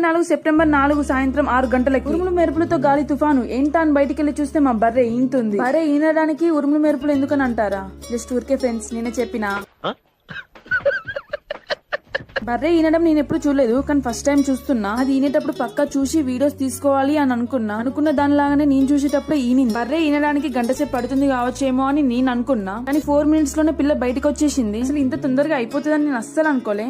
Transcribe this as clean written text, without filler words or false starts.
2024 September 4 సాయంత్రం 6 గంటలకి ఉరుములు మెరుపులతో గాలి తుఫాను ఏంటా అని బయటికి వెళ్లి చూస్తే మా బర్రె ఈనుతుంది. బర్రె ఈనడానికి ఉరుములు మెరుపులు ఎందుకని అంటారా? జస్ట్ ఊరికే ఫ్రెండ్స్, నేనే చెప్పినా. బర్రె ఈనడం నేను ఎప్పుడు చూడలేదు, కానీ ఫస్ట్ టైం చూస్తున్నా. అది ఈనేటప్పుడు పక్కా చూసి వీడియోస్ తీసుకోవాలి అని అనుకున్న దానిలాగానే నేను చూసేటప్పుడు ఈనింది. బర్రె ఈనడానికి గంట సేపు పడుతుంది కావచ్చేమో అని నేను అనుకున్నా, కానీ 4 minutes లోనే పిల్ల బయటకు వచ్చేసింది. అసలు ఇంత తొందరగా అయిపోతుందని నేను అస్సలు అనుకోలే.